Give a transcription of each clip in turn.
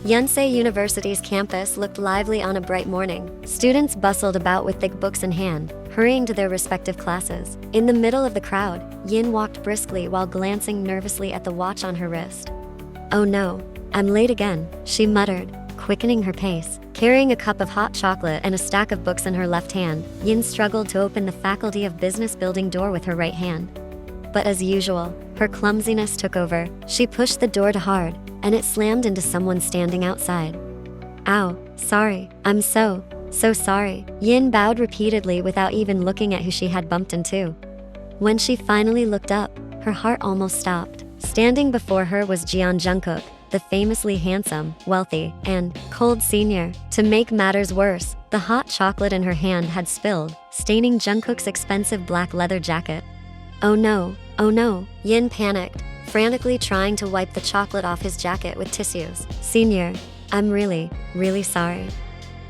Yonsei University's campus looked lively on a bright morning. Students bustled about with thick books in hand, hurrying to their respective classes. In the middle of the crowd, Yin walked briskly while glancing nervously at the watch on her wrist. "Oh no, I'm late again," she muttered, quickening her pace. Carrying a cup of hot chocolate and a stack of books in her left hand, Yin struggled to open the Faculty of Business building door with her right hand. But as usual, her clumsiness took over. She pushed the door too hard, and it slammed into someone standing outside. "Ow, sorry, I'm so sorry." Yin bowed repeatedly without even looking at who she had bumped into. When she finally looked up, her heart almost stopped. Standing before her was Jungkook, the famously handsome, wealthy, and cold senior. To make matters worse, the hot chocolate in her hand had spilled, staining Jungkook's expensive black leather jacket. "Oh no, Yin panicked, frantically trying to wipe the chocolate off his jacket with tissues. "Senior, I'm really sorry."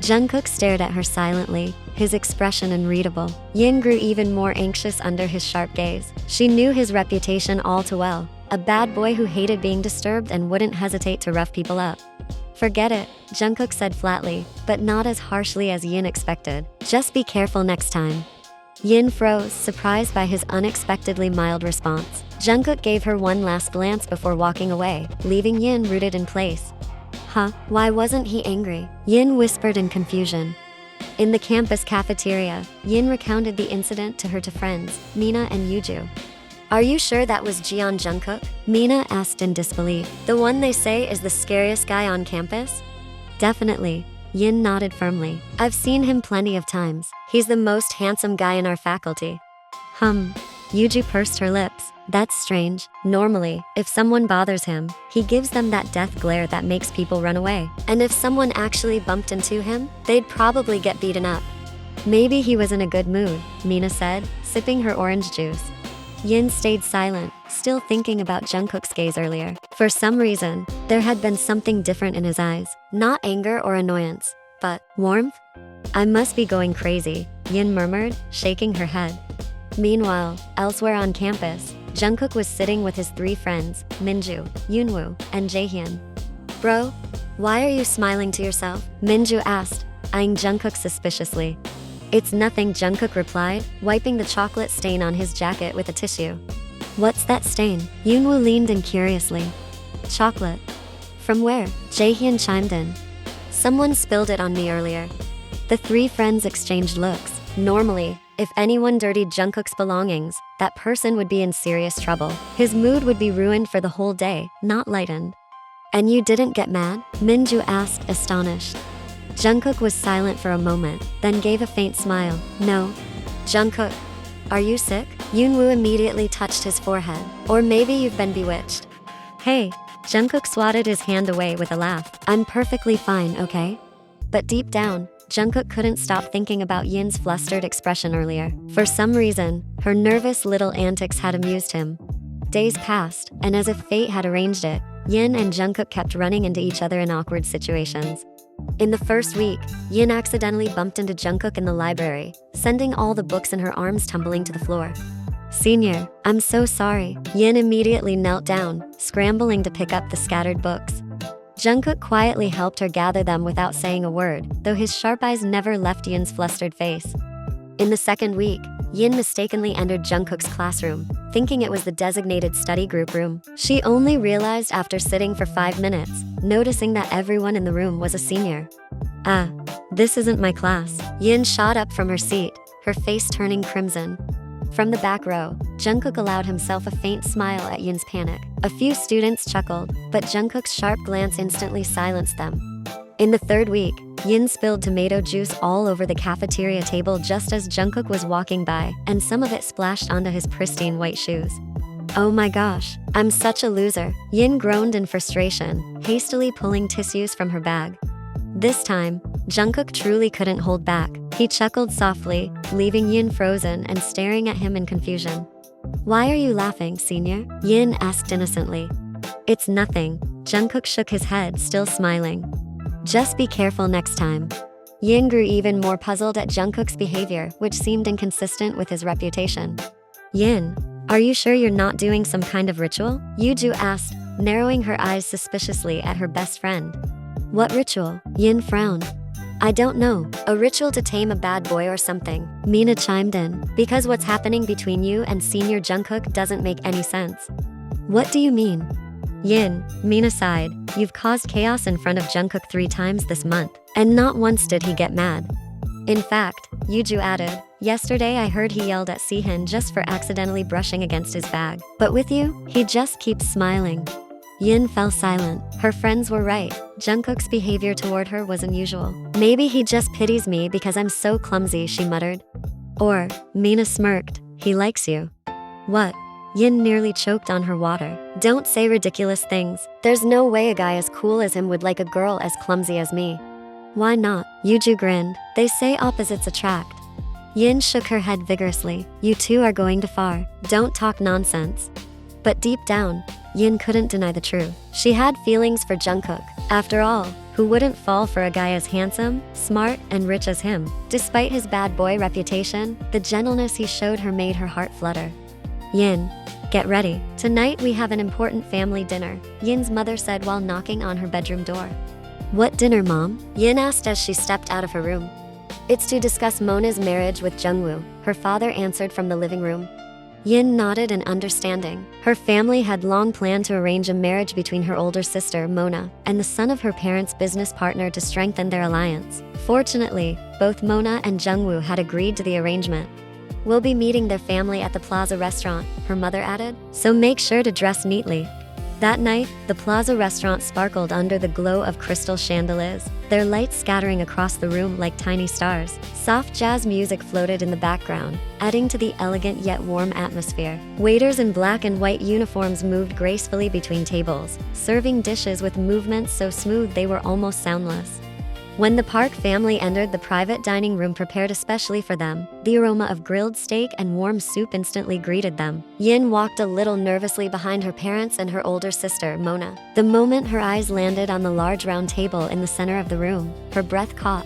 Jungkook stared at her silently, his expression unreadable. Yin grew even more anxious under his sharp gaze. She knew his reputation all too well, a bad boy who hated being disturbed and wouldn't hesitate to rough people up. "Forget it," Jungkook said flatly, but not as harshly as Yin expected. "Just be careful next time." Yin froze, surprised by his unexpectedly mild response. Jungkook gave her one last glance before walking away, leaving Yin rooted in place. "Huh? Why wasn't he angry?" Yin whispered in confusion. In the campus cafeteria, Yin recounted the incident to her two friends, Mina and Yuju. "Are you sure that was Jungkook?" Mina asked in disbelief. "The one they say is the scariest guy on campus?" "Definitely," Yin nodded firmly. "I've seen him plenty of times. He's the most handsome guy in our faculty." Yuju pursed her lips. "That's strange. Normally, if someone bothers him, he gives them that death glare that makes people run away. And if someone actually bumped into him, they'd probably get beaten up." "Maybe he was in a good mood," Mina said, sipping her orange juice. Yin stayed silent, still thinking about Jungkook's gaze earlier. For some reason, there had been something different in his eyes. Not anger or annoyance, but warmth? "I must be going crazy," Yin murmured, shaking her head. Meanwhile, elsewhere on campus, Jungkook was sitting with his three friends, Minju, Yoonwoo, and Jaehyun. "Bro, why are you smiling to yourself?" Minju asked, eyeing Jungkook suspiciously. "It's nothing," Jungkook replied, wiping the chocolate stain on his jacket with a tissue. "What's that stain?" Yoonwoo leaned in curiously. "Chocolate." "From where?" Jaehyun chimed in. "Someone spilled it on me earlier." The three friends exchanged looks. Normally, if anyone dirtied Jungkook's belongings, that person would be in serious trouble. His mood would be ruined for the whole day, not lightened. "And you didn't get mad?" Minju asked, astonished. Jungkook was silent for a moment, then gave a faint smile. "No." "Jungkook, are you sick?" Yoonwoo immediately touched his forehead. "Or maybe you've been bewitched." "Hey," Jungkook swatted his hand away with a laugh. "I'm perfectly fine, okay?" But deep down, Jungkook couldn't stop thinking about Yin's flustered expression earlier. For some reason, her nervous little antics had amused him. Days passed, and as if fate had arranged it, Yin and Jungkook kept running into each other in awkward situations. In the first week, Yin accidentally bumped into Jungkook in the library, sending all the books in her arms tumbling to the floor. "Senior, I'm so sorry." Yin immediately knelt down, scrambling to pick up the scattered books. Jungkook quietly helped her gather them without saying a word, though his sharp eyes never left Yin's flustered face. In the second week, Yin mistakenly entered Jungkook's classroom, thinking it was the designated study group room. She only realized after sitting for 5 minutes, noticing that everyone in the room was a senior. "Ah, this isn't my class." Yin shot up from her seat, her face turning crimson. From the back row, Jungkook allowed himself a faint smile at Yin's panic. A few students chuckled, but Jungkook's sharp glance instantly silenced them. In the third week, Yin spilled tomato juice all over the cafeteria table just as Jungkook was walking by, and some of it splashed onto his pristine white shoes. "Oh my gosh, I'm such a loser." Yin groaned in frustration, hastily pulling tissues from her bag. This time, Jungkook truly couldn't hold back. He chuckled softly, leaving Yin frozen and staring at him in confusion. "Why are you laughing, senior?" Yin asked innocently. "It's nothing." Jungkook shook his head, still smiling. "Just be careful next time." Yin grew even more puzzled at Jungkook's behavior, which seemed inconsistent with his reputation. "Yin, are you sure you're not doing some kind of ritual?" Yuju asked, narrowing her eyes suspiciously at her best friend. What ritual? Yin frowned. I don't know. A ritual to tame a bad boy or something. Mina chimed in. Because what's happening between you and senior Jungkook doesn't make any sense. What do you mean? Yin, Mina sighed. You've caused chaos in front of Jungkook 3 times this month, and not once did he get mad. In fact, Yuju added, yesterday I heard he yelled at Sihin just for accidentally brushing against his bag. But with you, he just keeps smiling. Yin fell silent. Her friends were right. Jungkook's behavior toward her was unusual. Maybe he just pities me because I'm so clumsy, she muttered. Or, Mina smirked, he likes you. What? Yin nearly choked on her water. Don't say ridiculous things. There's no way a guy as cool as him would like a girl as clumsy as me. Why not? Yuju grinned. They say opposites attract. Yin shook her head vigorously. You two are going too far. Don't talk nonsense. But deep down, Yin couldn't deny the truth. She had feelings for Jungkook. After all, who wouldn't fall for a guy as handsome, smart, and rich as him? Despite his bad boy reputation, the gentleness he showed her made her heart flutter. Yin, get ready. Tonight we have an important family dinner, Yin's mother said while knocking on her bedroom door. What dinner, Mom? Yin asked as she stepped out of her room. It's to discuss Mona's marriage with Jungwoo, her father answered from the living room. Yin nodded in understanding. Her family had long planned to arrange a marriage between her older sister, Mona, and the son of her parents' business partner to strengthen their alliance. Fortunately, both Mona and Jungwoo had agreed to the arrangement. We'll be meeting their family at the Plaza restaurant, her mother added, so make sure to dress neatly. That night, the Plaza restaurant sparkled under the glow of crystal chandeliers, their lights scattering across the room like tiny stars. Soft jazz music floated in the background, adding to the elegant yet warm atmosphere. Waiters in black and white uniforms moved gracefully between tables, serving dishes with movements so smooth they were almost soundless. When the Park family entered the private dining room prepared especially for them, the aroma of grilled steak and warm soup instantly greeted them. Yin walked a little nervously behind her parents and her older sister, Mona. The moment her eyes landed on the large round table in the center of the room, her breath caught.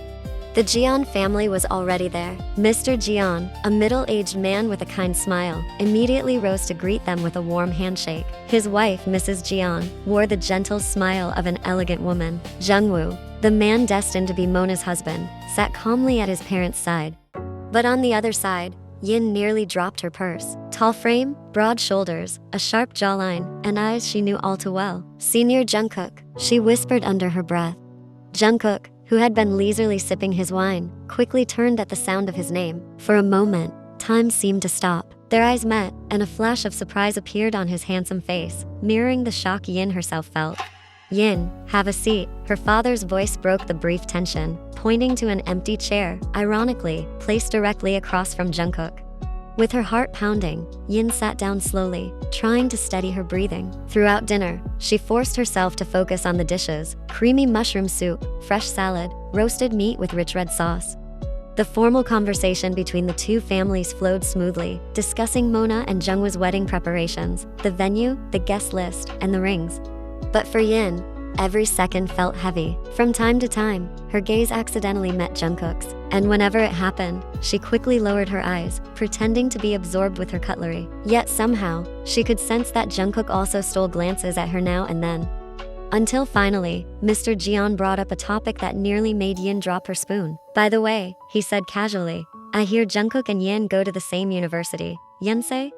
The Jeon family was already there. Mr. Jeon, a middle-aged man with a kind smile, immediately rose to greet them with a warm handshake. His wife, Mrs. Jeon, wore the gentle smile of an elegant woman. Jungwoo, the man destined to be Mona's husband, sat calmly at his parents' side. But on the other side, Yin nearly dropped her purse. Tall frame, broad shoulders, a sharp jawline, and eyes she knew all too well. Senior Jungkook, she whispered under her breath. Jungkook, who had been leisurely sipping his wine, quickly turned at the sound of his name. For a moment, time seemed to stop. Their eyes met, and a flash of surprise appeared on his handsome face, mirroring the shock Yin herself felt. Yin, have a seat. Her father's voice broke the brief tension, pointing to an empty chair, ironically, placed directly across from Jungkook. With her heart pounding, Yin sat down slowly, trying to steady her breathing. Throughout dinner, she forced herself to focus on the dishes: creamy mushroom soup, fresh salad, roasted meat with rich red sauce. The formal conversation between the two families flowed smoothly, discussing Mona and Jungwoo's wedding preparations, the venue, the guest list, and the rings. But for Yin, every second felt heavy. From time to time, her gaze accidentally met Jungkook's, and whenever it happened, she quickly lowered her eyes, pretending to be absorbed with her cutlery. Yet somehow, she could sense that Jungkook also stole glances at her now and then. Until finally, Mr. Jeon brought up a topic that nearly made Yin drop her spoon. By the way, he said casually, I hear Jungkook and Yin go to the same university. Yonsei?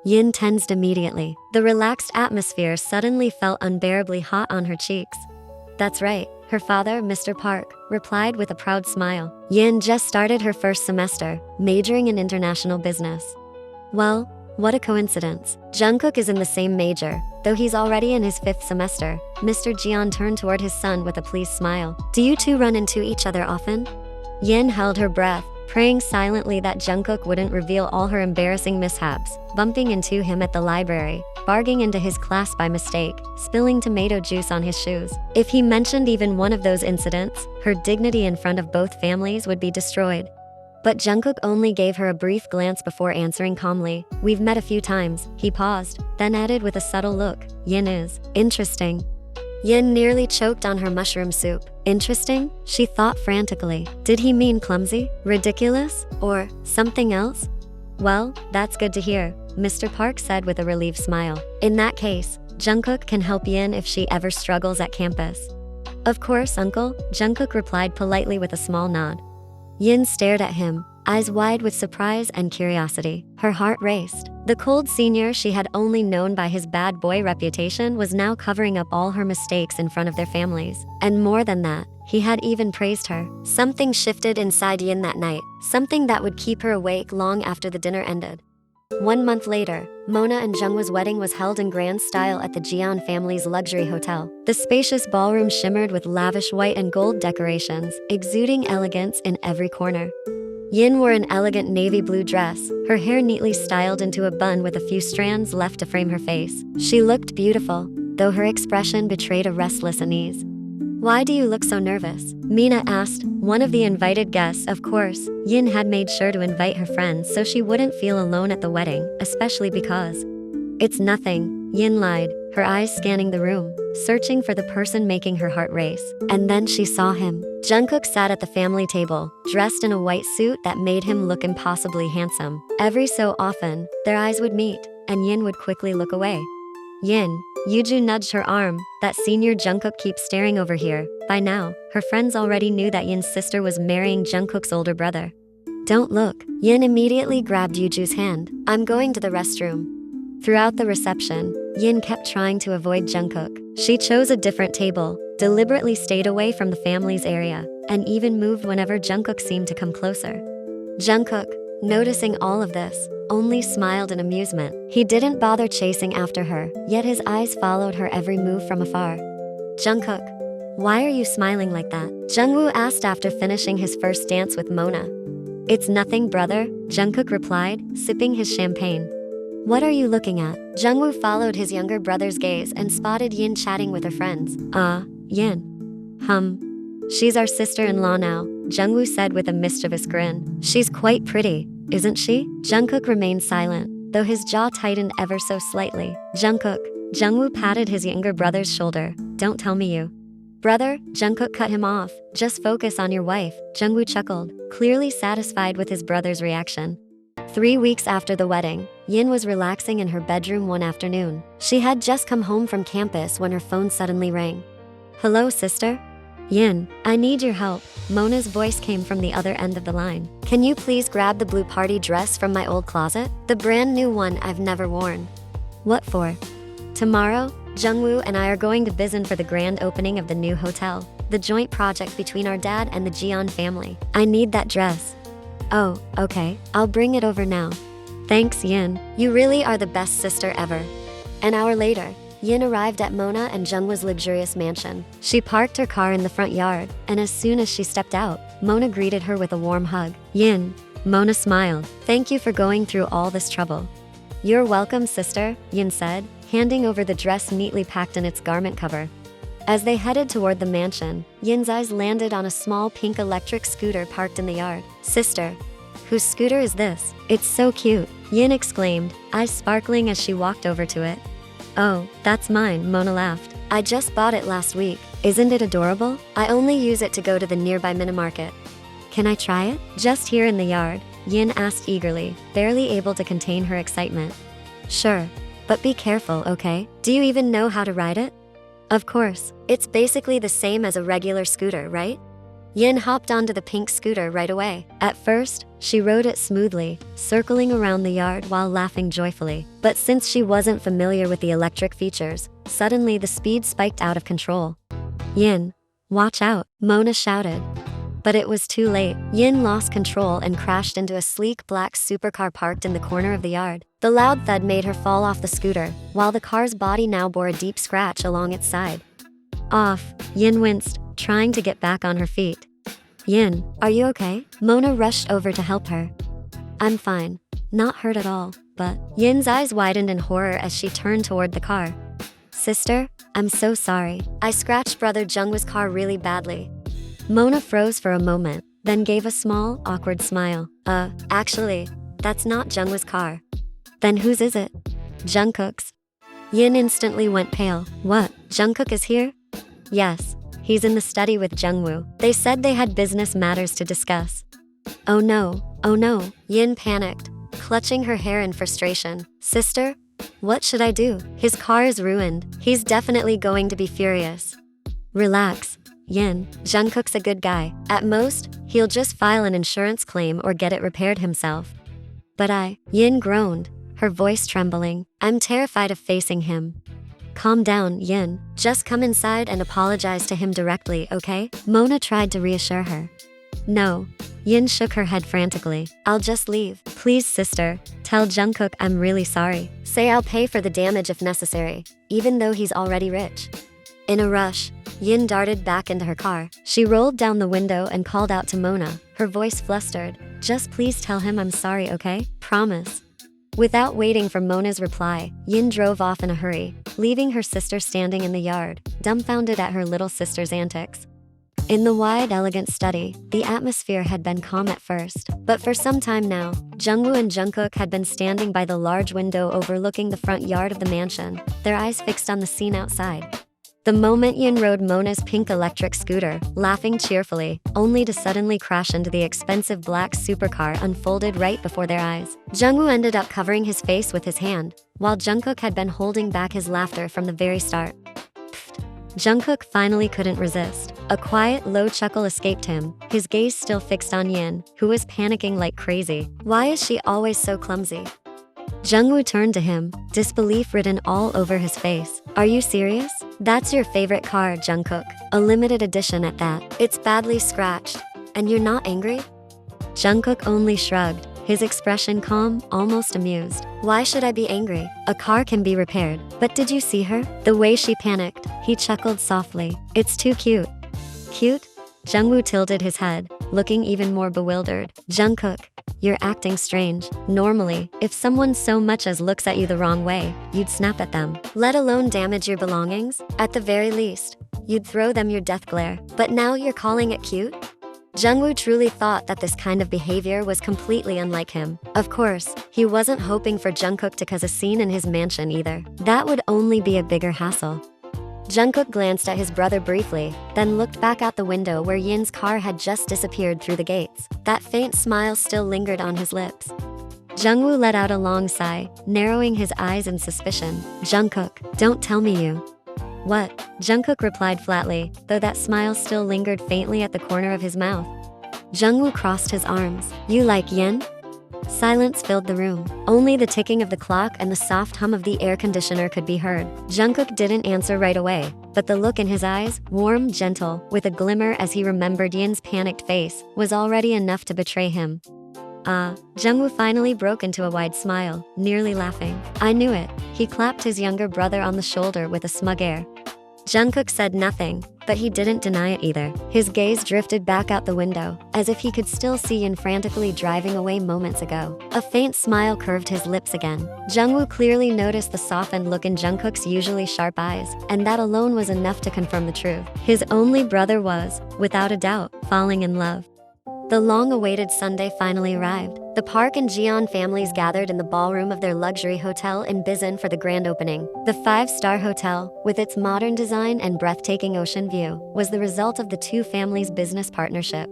Yin tensed immediately. The relaxed atmosphere suddenly felt unbearably hot on her cheeks. That's right, her father, Mr. Park, replied with a proud smile. Yin just started her first semester, majoring in international business. Well, what a coincidence. Jungkook is in the same major, though he's already in his 5th semester. Mr. Jeon turned toward his son with a pleased smile. Do you two run into each other often? Yin held her breath, praying silently that Jungkook wouldn't reveal all her embarrassing mishaps, bumping into him at the library, barging into his class by mistake, spilling tomato juice on his shoes. If he mentioned even one of those incidents, her dignity in front of both families would be destroyed. But Jungkook only gave her a brief glance before answering calmly. We've met a few times. He paused, then added with a subtle look, Yin is interesting. Yin nearly choked on her mushroom soup. Interesting? She thought frantically. Did he mean clumsy, ridiculous, or something else? Well, that's good to hear, Mr. Park said with a relieved smile. In that case, Jungkook can help Yin if she ever struggles at campus. "Of course, uncle," Jungkook replied politely with a small nod. Yin stared at him, eyes wide with surprise and curiosity. Her heart raced. The cold senior she had only known by his bad boy reputation was now covering up all her mistakes in front of their families. And more than that, he had even praised her. Something shifted inside Yin that night, something that would keep her awake long after the dinner ended. 1 month later, Mona and Jungwoo's wedding was held in grand style at the Jeon family's luxury hotel. The spacious ballroom shimmered with lavish white and gold decorations, exuding elegance in every corner. Yin wore an elegant navy blue dress, her hair neatly styled into a bun with a few strands left to frame her face. She looked beautiful, though her expression betrayed a restless unease. "Why do you look so nervous?" Mina asked, one of the invited guests. Of course, Yin had made sure to invite her friends so she wouldn't feel alone at the wedding, especially because… "It's nothing," Yin lied, her eyes scanning the room, searching for the person making her heart race. And then she saw him. Jungkook sat at the family table, dressed in a white suit that made him look impossibly handsome. Every so often, their eyes would meet, and Yin would quickly look away. "Yin," Yuju nudged her arm, "that senior Jungkook keeps staring over here." By now, her friends already knew that Yin's sister was marrying Jungkook's older brother. "Don't look." Yin immediately grabbed Yuju's hand. "I'm going to the restroom." Throughout the reception, Yin kept trying to avoid Jungkook. She chose a different table, deliberately stayed away from the family's area, and even moved whenever Jungkook seemed to come closer. Jungkook, noticing all of this, only smiled in amusement. He didn't bother chasing after her, yet his eyes followed her every move from afar. "Jungkook, why are you smiling like that?" Jungwoo asked after finishing his first dance with Mona. "It's nothing, brother," Jungkook replied, sipping his champagne. "What are you looking at?" Jungwoo followed his younger brother's gaze and spotted Yin chatting with her friends. Yin. She's our sister-in-law now," Jungwoo said with a mischievous grin. "She's quite pretty, isn't she?" Jungkook remained silent, though his jaw tightened ever so slightly. "Jungkook," Jungwoo patted his younger brother's shoulder, "don't tell me you." "Brother," Jungkook cut him off, "just focus on your wife," Jungwoo chuckled, clearly satisfied with his brother's reaction. 3 weeks after the wedding, Yin was relaxing in her bedroom one afternoon. She had just come home from campus when her phone suddenly rang. "Hello, sister?" "Yin, I need your help." Mona's voice came from the other end of the line. "Can you please grab the blue party dress from my old closet? The brand new one I've never worn." "What for?" "Tomorrow, Jungwoo and I are going to Bizen for the grand opening of the new hotel, the joint project between our dad and the Jeon family. I need that dress." "Oh, okay, I'll bring it over now." "Thanks, Yin. You really are the best sister ever." An hour later, Yin arrived at Mona and Jungwoo's luxurious mansion. She parked her car in the front yard, and as soon as she stepped out, Mona greeted her with a warm hug. "Yin," Mona smiled, "thank you for going through all this trouble." "You're welcome, sister," Yin said, handing over the dress neatly packed in its garment cover. As they headed toward the mansion, Yin's eyes landed on a small pink electric scooter parked in the yard. "Sister, whose scooter is this? It's so cute," Yin exclaimed, eyes sparkling as she walked over to it. "Oh, that's mine," Mona laughed. "I just bought it last week. Isn't it adorable? I only use it to go to the nearby mini-market." "Can I try it?" Just here in the yard, Yin asked eagerly, barely able to contain her excitement. "Sure, but be careful, okay? Do you even know how to ride it?" "Of course, it's basically the same as a regular scooter, right?" Yin hopped onto the pink scooter right away. At first, she rode it smoothly, circling around the yard while laughing joyfully. But since she wasn't familiar with the electric features, suddenly the speed spiked out of control. "Yin, watch out," Mona shouted. But it was too late. Yin lost control and crashed into a sleek black supercar parked in the corner of the yard. The loud thud made her fall off the scooter, while the car's body now bore a deep scratch along its side. "Off," Yin winced, trying to get back on her feet. "Yin, are you okay?" Mona rushed over to help her. "I'm fine. Not hurt at all, but…" Yin's eyes widened in horror as she turned toward the car. "Sister, I'm so sorry. I scratched brother Jungwoo's car really badly." Mona froze for a moment, then gave a small, awkward smile. Actually, that's not Jungwoo's car." "Then whose is it?" "Jungkook's." Yin instantly went pale. "What? Jungkook is here?" "Yes, he's in the study with Jungwoo. They said they had business matters to discuss." Oh no, Yin panicked, clutching her hair in frustration. "Sister, what should I do? His car is ruined. He's definitely going to be furious." "Relax," Yin, Jungkook's a good guy. At most, he'll just file an insurance claim or get it repaired himself. But Yin groaned, her voice trembling. I'm terrified of facing him. Calm down, Yin. Just come inside and apologize to him directly, okay? Mona tried to reassure her. No. Yin shook her head frantically. I'll just leave. Please, sister. Tell Jungkook I'm really sorry. Say I'll pay for the damage if necessary, even though he's already rich. In a rush, Yin darted back into her car. She rolled down the window and called out to Mona, her voice flustered. Just please tell him I'm sorry, okay? Promise. Without waiting for Mona's reply, Yin drove off in a hurry, leaving her sister standing in the yard, dumbfounded at her little sister's antics. In the wide, elegant study, the atmosphere had been calm at first, but for some time now, Jungwoo and Jungkook had been standing by the large window overlooking the front yard of the mansion, their eyes fixed on the scene outside. The moment Yin rode Mona's pink electric scooter, laughing cheerfully, only to suddenly crash into the expensive black supercar unfolded right before their eyes. Jungwoo ended up covering his face with his hand, while Jungkook had been holding back his laughter from the very start. Jungkook finally couldn't resist. A quiet, low chuckle escaped him, his gaze still fixed on Yin, who was panicking like crazy. Why is she always so clumsy? Jungwoo turned to him, disbelief written all over his face. Are you serious? That's your favorite car, Jungkook. A limited edition at that. It's badly scratched. And you're not angry? Jungkook only shrugged, his expression calm, almost amused. Why should I be angry? A car can be repaired. But did you see her? The way she panicked. He chuckled softly. It's too cute. Cute? Jungwoo tilted his head, looking even more bewildered. Jungkook, you're acting strange. Normally, if someone so much as looks at you the wrong way, you'd snap at them. Let alone damage your belongings. At the very least, you'd throw them your death glare. But now you're calling it cute? Jungwoo truly thought that this kind of behavior was completely unlike him. Of course, he wasn't hoping for Jungkook to cause a scene in his mansion either. That would only be a bigger hassle. Jungkook glanced at his brother briefly, then looked back out the window where Yin's car had just disappeared through the gates. That faint smile still lingered on his lips. Jungwoo let out a long sigh, narrowing his eyes in suspicion. Jungkook, don't tell me you. What? Jungkook replied flatly, though that smile still lingered faintly at the corner of his mouth. Jungwoo crossed his arms. You like Yin? Silence filled the room. Only the ticking of the clock and the soft hum of the air conditioner could be heard. Jungkook didn't answer right away, but the look in his eyes, warm, gentle, with a glimmer as he remembered Yin's panicked face, was already enough to betray him. Jungwoo finally broke into a wide smile, nearly laughing. I knew it. He clapped his younger brother on the shoulder with a smug air. Jungkook said nothing, but he didn't deny it either. His gaze drifted back out the window, as if he could still see Yin frantically driving away moments ago. A faint smile curved his lips again. Jungwoo clearly noticed the softened look in Jungkook's usually sharp eyes, and that alone was enough to confirm the truth. His only brother was, without a doubt, falling in love. The long-awaited Sunday finally arrived. The Park and Jeon families gathered in the ballroom of their luxury hotel in Bizen for the grand opening. The five-star hotel, with its modern design and breathtaking ocean view, was the result of the two families' business partnership.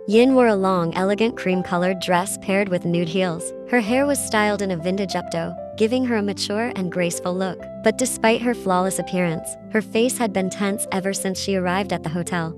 Yin wore a long, elegant cream-colored dress paired with nude heels. Her hair was styled in a vintage updo, giving her a mature and graceful look. But despite her flawless appearance, her face had been tense ever since she arrived at the hotel.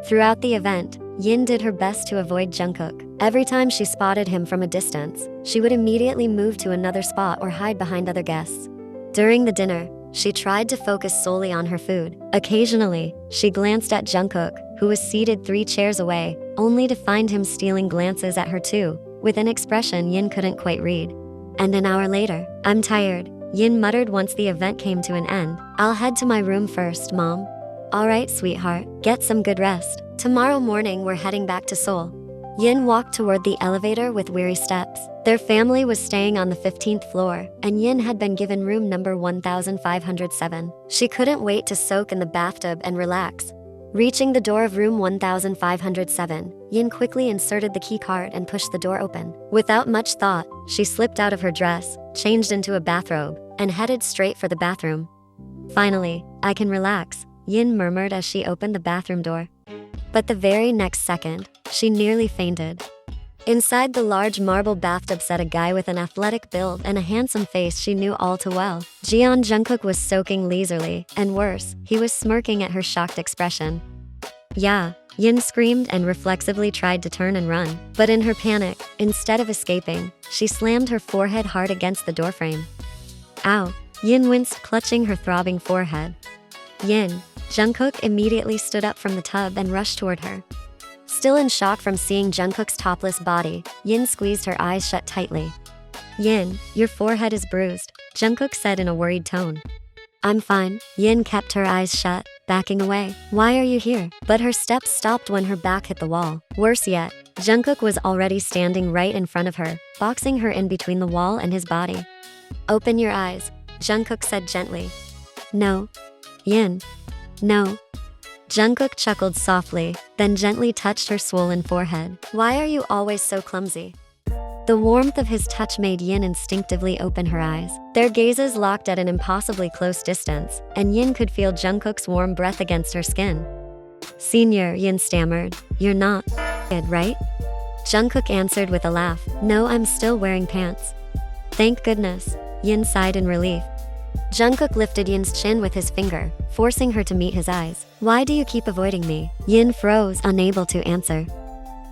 Throughout the event, Yin did her best to avoid Jungkook. Every time she spotted him from a distance, she would immediately move to another spot or hide behind other guests. During the dinner, she tried to focus solely on her food. Occasionally, she glanced at Jungkook, who was seated 3 chairs away, only to find him stealing glances at her too, with an expression Yin couldn't quite read. And an hour later, I'm tired, Yin muttered once the event came to an end. I'll head to my room first, Mom. All right, sweetheart, get some good rest. Tomorrow morning we're heading back to Seoul. Yin walked toward the elevator with weary steps. Their family was staying on the 15th floor, and Yin had been given room number 1507. She couldn't wait to soak in the bathtub and relax. Reaching the door of room 1507, Yin quickly inserted the key card and pushed the door open. Without much thought, she slipped out of her dress, changed into a bathrobe, and headed straight for the bathroom. Finally, I can relax, Yin murmured as she opened the bathroom door. But the very next second, she nearly fainted. Inside the large marble bathtub sat a guy with an athletic build and a handsome face she knew all too well. Jungkook was soaking leisurely, and worse, he was smirking at her shocked expression. Yeah, Yin screamed and reflexively tried to turn and run. But in her panic, instead of escaping, she slammed her forehead hard against the doorframe. Ow, Yin winced, clutching her throbbing forehead. Yin, Jungkook immediately stood up from the tub and rushed toward her. Still in shock from seeing Jungkook's topless body, Yin squeezed her eyes shut tightly. Yin, your forehead is bruised, Jungkook said in a worried tone. I'm fine. Yin kept her eyes shut, backing away. Why are you here? But her steps stopped when her back hit the wall. Worse yet, Jungkook was already standing right in front of her, boxing her in between the wall and his body. Open your eyes, Jungkook said gently. No. Yin. No. Jungkook chuckled softly, then gently touched her swollen forehead. Why are you always so clumsy? The warmth of his touch made Yin instinctively open her eyes. Their gazes locked at an impossibly close distance, and Yin could feel Jungkook's warm breath against her skin. Senior, Yin stammered, you're not dead, right? Jungkook answered with a laugh. No, I'm still wearing pants. Thank goodness, Yin sighed in relief. Jungkook lifted Yin's chin with his finger, forcing her to meet his eyes. Why do you keep avoiding me? Yin froze, unable to answer.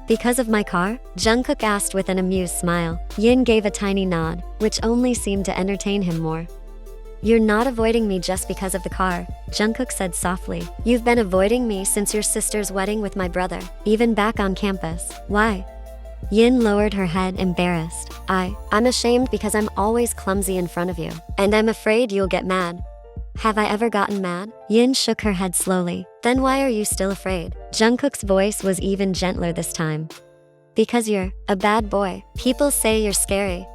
Because of my car? Jungkook asked with an amused smile. Yin gave a tiny nod, which only seemed to entertain him more. You're not avoiding me just because of the car, Jungkook said softly. You've been avoiding me since your sister's wedding with my brother, even back on campus. Why? Yin lowered her head, embarrassed. I'm ashamed because I'm always clumsy in front of you, and I'm afraid you'll get mad. Have I ever gotten mad? Yin shook her head slowly. Then why are you still afraid? Jungkook's voice was even gentler this time. Because you're a bad boy. People say you're scary.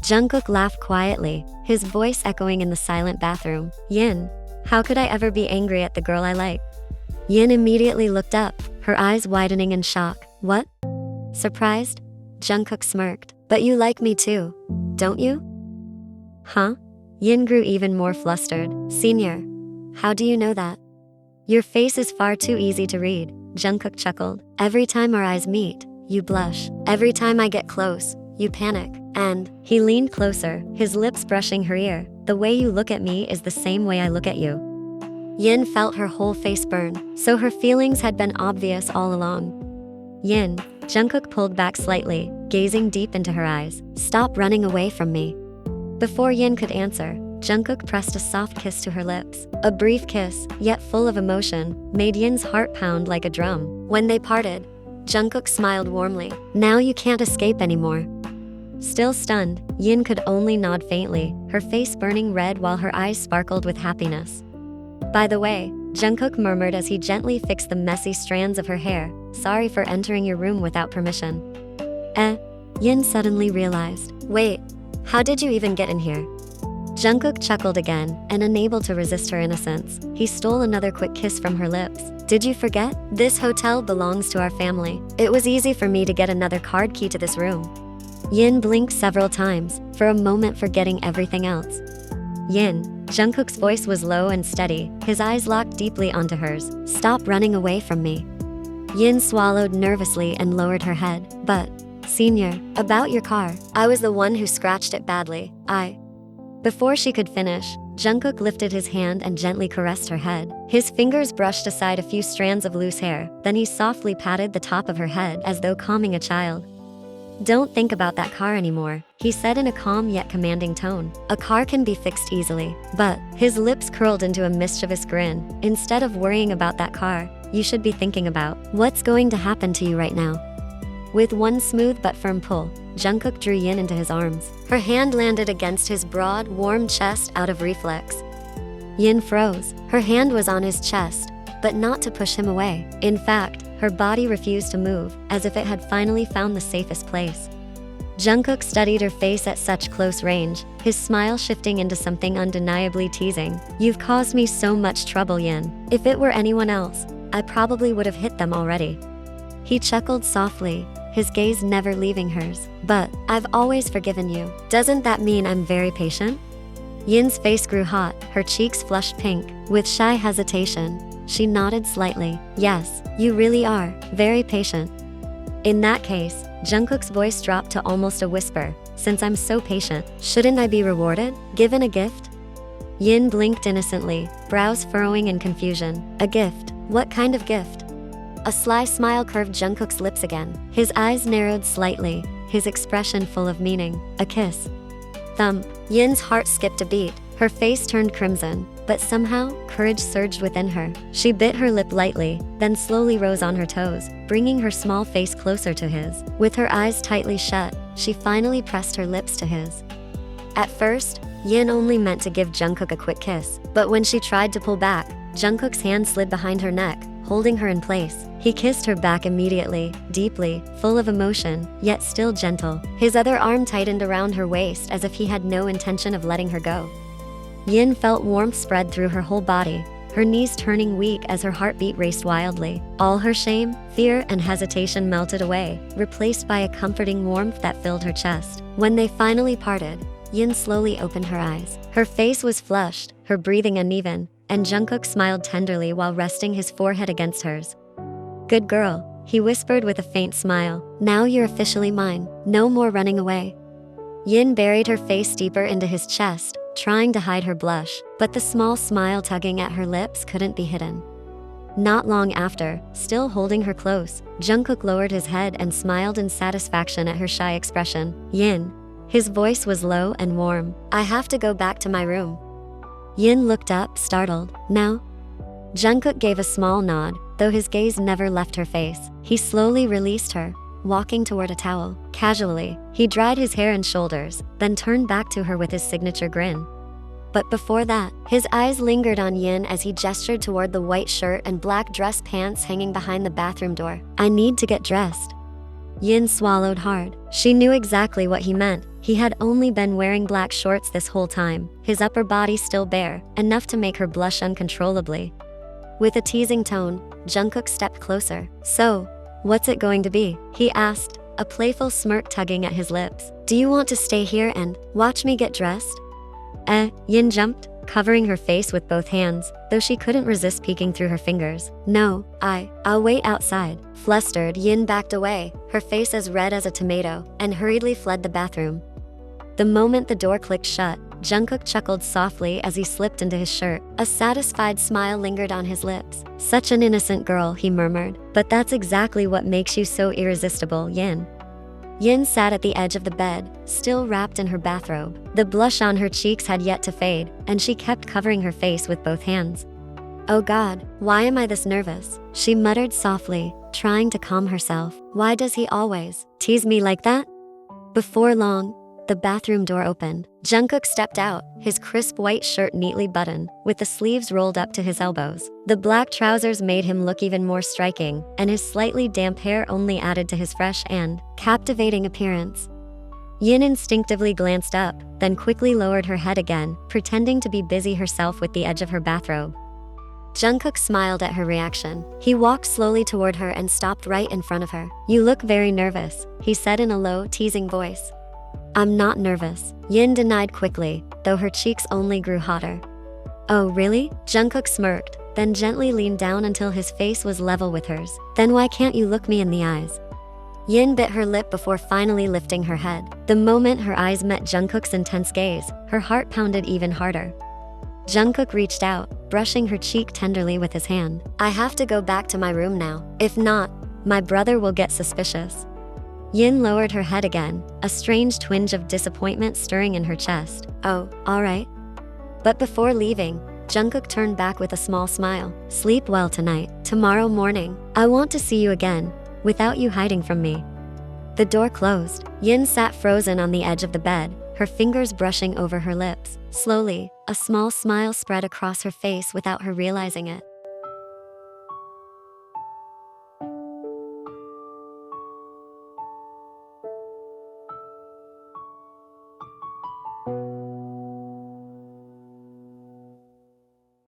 Jungkook laughed quietly, his voice echoing in the silent bathroom. Yin, how could I ever be angry at the girl I like? Yin immediately looked up, her eyes widening in shock. What? Surprised? Jungkook smirked. But you like me too, don't you? Huh? Yin grew even more flustered. Senior, how do you know that? Your face is far too easy to read, Jungkook chuckled. Every time our eyes meet, you blush. Every time I get close, you panic. And he leaned closer, his lips brushing her ear. The way you look at me is the same way I look at you. Yin felt her whole face burn, so her feelings had been obvious all along. Yin, Jungkook pulled back slightly, gazing deep into her eyes. Stop running away from me. Before Yin could answer, Jungkook pressed a soft kiss to her lips. A brief kiss, yet full of emotion, made Yin's heart pound like a drum. When they parted, Jungkook smiled warmly. Now you can't escape anymore. Still stunned, Yin could only nod faintly, her face burning red while her eyes sparkled with happiness. By the way, Jungkook murmured as he gently fixed the messy strands of her hair. Sorry for entering your room without permission. Yin suddenly realized. Wait. How did you even get in here? Jungkook chuckled again, and unable to resist her innocence, he stole another quick kiss from her lips. Did you forget? This hotel belongs to our family. It was easy for me to get another card key to this room. Yin blinked several times, for a moment forgetting everything else. Yin, Jungkook's voice was low and steady, his eyes locked deeply onto hers. Stop running away from me. Yin swallowed nervously and lowered her head. But, Senior, about your car. I was the one who scratched it badly. Before she could finish, Jungkook lifted his hand and gently caressed her head. His fingers brushed aside a few strands of loose hair, then he softly patted the top of her head as though calming a child. Don't think about that car anymore, he said in a calm yet commanding tone. A car can be fixed easily. But, his lips curled into a mischievous grin. Instead of worrying about that car, you should be thinking about what's going to happen to you right now. With one smooth but firm pull, Jungkook drew Yin into his arms. Her hand landed against his broad, warm chest out of reflex. Yin froze. Her hand was on his chest, but not to push him away. In fact, her body refused to move, as if it had finally found the safest place. Jungkook studied her face at such close range, his smile shifting into something undeniably teasing. You've caused me so much trouble, Yin. If it were anyone else, I probably would have hit them already. He chuckled softly, his gaze never leaving hers. But, I've always forgiven you. Doesn't that mean I'm very patient? Yin's face grew hot, her cheeks flushed pink. With shy hesitation, she nodded slightly. Yes, you really are, very patient. In that case, Jungkook's voice dropped to almost a whisper. Since I'm so patient, shouldn't I be rewarded? Given a gift? Yin blinked innocently, brows furrowing in confusion. A gift? What kind of gift? A sly smile curved Jungkook's lips again. His eyes narrowed slightly, his expression full of meaning. A kiss. Thump. Yin's heart skipped a beat. Her face turned crimson, but somehow, courage surged within her. She bit her lip lightly, then slowly rose on her toes, bringing her small face closer to his. With her eyes tightly shut, she finally pressed her lips to his. At first, Yin only meant to give Jungkook a quick kiss, but when she tried to pull back, Jungkook's hand slid behind her neck, holding her in place. He kissed her back immediately, deeply, full of emotion, yet still gentle. His other arm tightened around her waist as if he had no intention of letting her go. Yin felt warmth spread through her whole body, her knees turning weak as her heartbeat raced wildly. All her shame, fear, and hesitation melted away, replaced by a comforting warmth that filled her chest. When they finally parted, Yin slowly opened her eyes. Her face was flushed, her breathing uneven, and Jungkook smiled tenderly while resting his forehead against hers. "Good girl," he whispered with a faint smile. "Now you're officially mine. No more running away." Yin buried her face deeper into his chest, trying to hide her blush, but the small smile tugging at her lips couldn't be hidden. Not long after, still holding her close, Jungkook lowered his head and smiled in satisfaction at her shy expression. "Yin." His voice was low and warm. "I have to go back to my room." Yin looked up, startled. "Now?" Jungkook gave a small nod, though his gaze never left her face. He slowly released her, walking toward a towel. Casually, he dried his hair and shoulders, then turned back to her with his signature grin. But before that, his eyes lingered on Yin as he gestured toward the white shirt and black dress pants hanging behind the bathroom door. "I need to get dressed." Yin swallowed hard. She knew exactly what he meant. He had only been wearing black shorts this whole time, his upper body still bare, enough to make her blush uncontrollably. With a teasing tone, Jungkook stepped closer. "So, what's it going to be?" he asked, a playful smirk tugging at his lips. "Do you want to stay here and watch me get dressed?" Yin jumped, covering her face with both hands, though she couldn't resist peeking through her fingers. "No, I'll wait outside." Flustered, Yin backed away, her face as red as a tomato, and hurriedly fled the bathroom. The moment the door clicked shut, Jungkook chuckled softly as he slipped into his shirt. A satisfied smile lingered on his lips. "Such an innocent girl," he murmured. "But that's exactly what makes you so irresistible, Yin." Yin sat at the edge of the bed, still wrapped in her bathrobe. The blush on her cheeks had yet to fade, and she kept covering her face with both hands. "Oh God, why am I this nervous?" she muttered softly, trying to calm herself. "Why does he always tease me like that?" Before long, the bathroom door opened. Jungkook stepped out, his crisp white shirt neatly buttoned, with the sleeves rolled up to his elbows. The black trousers made him look even more striking, and his slightly damp hair only added to his fresh and captivating appearance. Yin instinctively glanced up, then quickly lowered her head again, pretending to be busy herself with the edge of her bathrobe. Jungkook smiled at her reaction. He walked slowly toward her and stopped right in front of her. "You look very nervous," he said in a low, teasing voice. "I'm not nervous," Yin denied quickly, though her cheeks only grew hotter. "Oh, really?" Jungkook smirked, then gently leaned down until his face was level with hers. "Then why can't you look me in the eyes?" Yin bit her lip before finally lifting her head. The moment her eyes met Jungkook's intense gaze, her heart pounded even harder. Jungkook reached out, brushing her cheek tenderly with his hand. "I have to go back to my room now. If not, my brother will get suspicious." Yin lowered her head again, a strange twinge of disappointment stirring in her chest. "Oh, all right." But before leaving, Jungkook turned back with a small smile. "Sleep well tonight. Tomorrow morning, I want to see you again, without you hiding from me." The door closed. Yin sat frozen on the edge of the bed, her fingers brushing over her lips. Slowly, a small smile spread across her face without her realizing it.